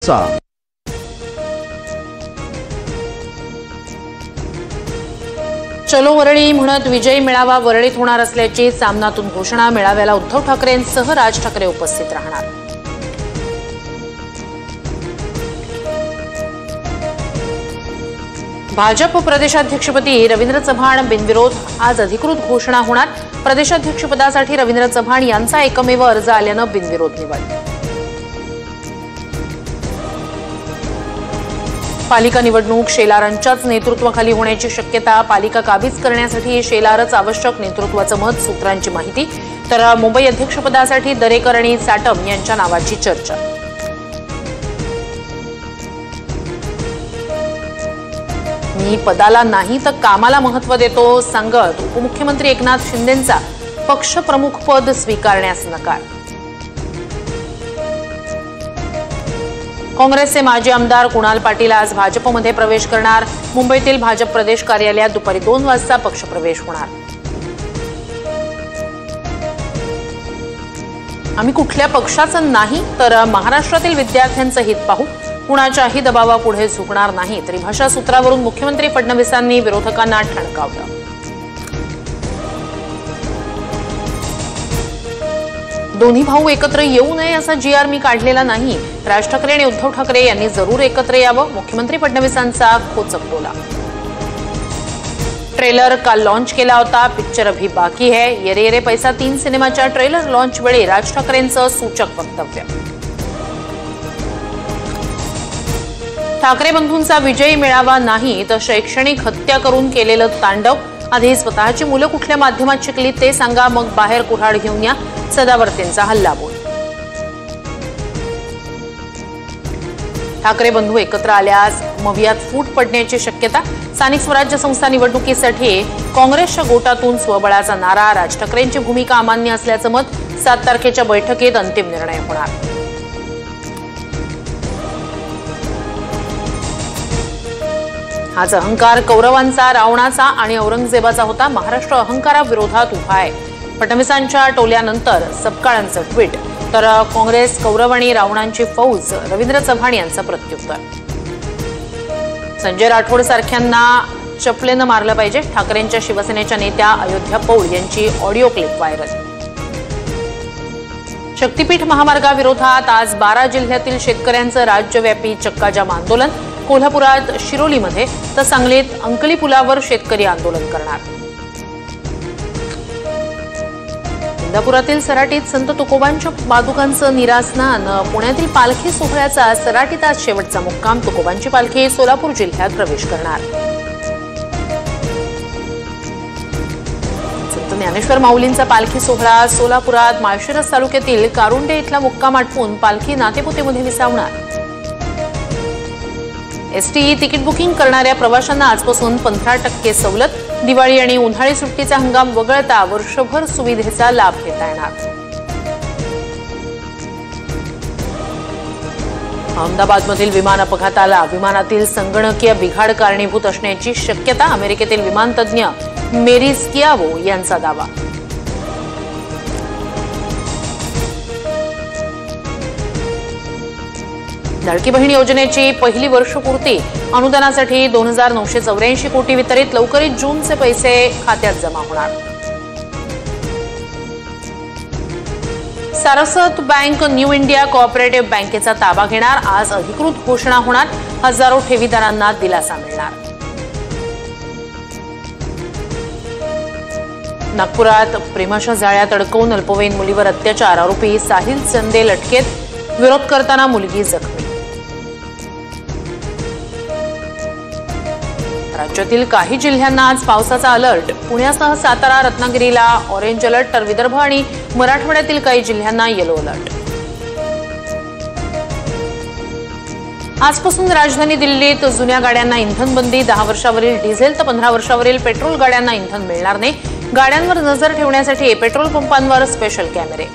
उत्साह। चलो वरळी म्हणत विजयी मेळावा वरळीत होणार असल्याची सामनातून घोषणा। मेळाव्याला उद्धव ठाकरेंसह राज ठाकरे उपस्थित राहणार। भाजप प्रदेशाध्यक्षपदी रवींद्र चव्हाण बिनविरोध। आज अधिकृत घोषणा होणार। प्रदेशाध्यक्षपदासाठी रवींद्र चव्हाण यांचा एकमेव अर्ज आल्यानं बिनविरोध निवड। पालिका निवडणूक शेलारांच्याच नेतृत्वाखाली होण्याची शक्यता। पालिका काबीज करण्यासाठी शेलारच आवश्यक नेतृत्वाचं मत। सूत्रांची माहिती। तर मुंबई अध्यक्षपदासाठी दरेकर आणि साटम यांच्या नावाची चर्चा। मी पदाला नाही तर कामाला महत्त्व देतो सांगत उपमुख्यमंत्री एकनाथ शिंदेंचा पक्षप्रमुख पद स्वीकारण्यास नकार। काँग्रेसचे माजी आमदार कुणाल पाटील आज भाजपमध्ये प्रवेश करणार। मुंबईतील भाजप प्रदेश कार्यालयात दुपारी 2 वाजता पक्षप्रवेश होणार। आम्ही कुठल्या पक्षाचं नाही तर महाराष्ट्रातील विद्यार्थ्यांचं हित पाहू। कुणाच्याही दबावापुढे झुकणार नाही। त्रिभाषा सूत्रावरून मुख्यमंत्री फडणवीसांनी विरोधकांना ठणकावलं। दोन्ही भाऊ एकत्र येऊ नये असा GR मी काढलेला नाही। राज ठाकरे आणि उद्धव ठाकरे यांनी जरूर एकत्र यावं। मुख्यमंत्री फडणवीसांचा खोचक टोला। ट्रेलर काल लॉन्च केला होता। पिक्चर अभी बाकी है। येरे येरे पैसा 3 सिनेमाच्या ट्रेलर लॉन्च वेळी राज ठाकरेंचं सूचक वक्तव्य। ठाकरे बंधूंचा विजयी मेळावा नाही तर शैक्षणिक हत्या करून केलेलं तांडव। आधी स्वतःची मुलं कुठल्या माध्यमात शिकली ते सांगा, मग बाहेर कुऱ्हाड घेऊन या। सदावर्तेंचा हल्लाबोल। ठाकरे बंधू एकत्र आल्यास मवियात फूट पडण्याची शक्यता। स्थानिक स्वराज्य संस्था निवडणुकीसाठी काँग्रेसच्या गोटातून स्वबळाचा नारा। राज ठाकरेंची भूमिका अमान्य असल्याचं मत। 7 तारखेच्या बैठकीत अंतिम निर्णय होणार। हाच अहंकार कौरवांचा, रावणाचा आणि औरंगजेबाचा होता। महाराष्ट्र अहंकाराविरोधात उभा आहे। फडणवीसांच्या टोल्यानंतर सपकाळांचं ट्विट। तर काँग्रेस कौरव आणि रावणांची फौज रवींद्र चव्हाण यांचं प्रत्युत्तर। संजय राठोड सारख्यांना चपलेनं मारलं पाहिजे। ठाकरेंच्या शिवसेनेच्या नेत्या अयोध्या पौळ यांची ऑडिओ क्लिप व्हायरल। शक्तीपीठ महामार्गाविरोधात आज 12 जिल्ह्यातील शेतकऱ्यांचं राज्यव्यापी चक्काजाम आंदोलन। कोल्हापुरात शिरोलीमध्ये तर सांगलीत अंकली पुलावर शेतकरी आंदोलन करणार। इंदापुरातील सराटीत संत तुकोबांच्या पादुकांचं निरासनान। पुण्यातील पालखी सोहळ्याचा सराटीत आज शेवटचा मुक्काम। तुकोबांची पालखी सोलापूर जिल्ह्यात प्रवेश करणार। संत ज्ञानेश्वर माऊलींचा पालखी सोहळा सोलापुरात माळशिरस तालुक्यातील कारुंडे इथला मुक्काम आटपून पालखी नातेपुतेमध्ये विसावणार। ST तिकीट बुकिंग करणाऱ्या प्रवाशांना आजपासून 15% सवलत। दिवाळी आणि उन्हाळी सुट्टीचा हंगाम वगळता वर्षभर सुविधेचा लाभ घेता येणार। अहमदाबादमधील विमान अपघाताला विमानातील संगणकीय बिघाड कारणीभूत असण्याची शक्यता। अमेरिकेतील विमानतज्ञ मेरी स्कियावो यांचा दावा। लाडकी बहीण योजनेची पहिली वर्षपूर्ती। अनुदानासाठी 2984 कोटी वितरित। लवकरच जूनचे पैसे खात्यात जमा होणार। Saraswat bank new India cooperative बँकेचा ताबा घेणार। आज अधिकृत घोषणा होणार। हजारो ठेवीदारांना दिलासा मिळणार। नागपुरात प्रेमाच्या जाळ्यात अडकवून अल्पवयीन मुलीवर अत्याचार। आरोपी साहिल चंदेल अटकेत। विरोध करताना मुलगी जखमी। राज्यातील काही जिल्ह्यांना आज पावसाचा अलर्ट। पुण्यासह सातारा, रत्नागिरीला ऑरेंज अलर्ट तर विदर्भ आणि मराठवाड्यातील काही जिल्ह्यांना येलो अलर्ट। आजपासून राजधानी दिल्लीत जुन्या गाड्यांना इंधन बंदी। 10 वर्षावरील डिझेल तर 15 वर्षावरील पेट्रोल गाड्यांना इंधन मिळणार नाही। गाड्यांवर नजर ठेवण्यासाठी पेट्रोल पंपांवर स्पेशल कॅमेरे।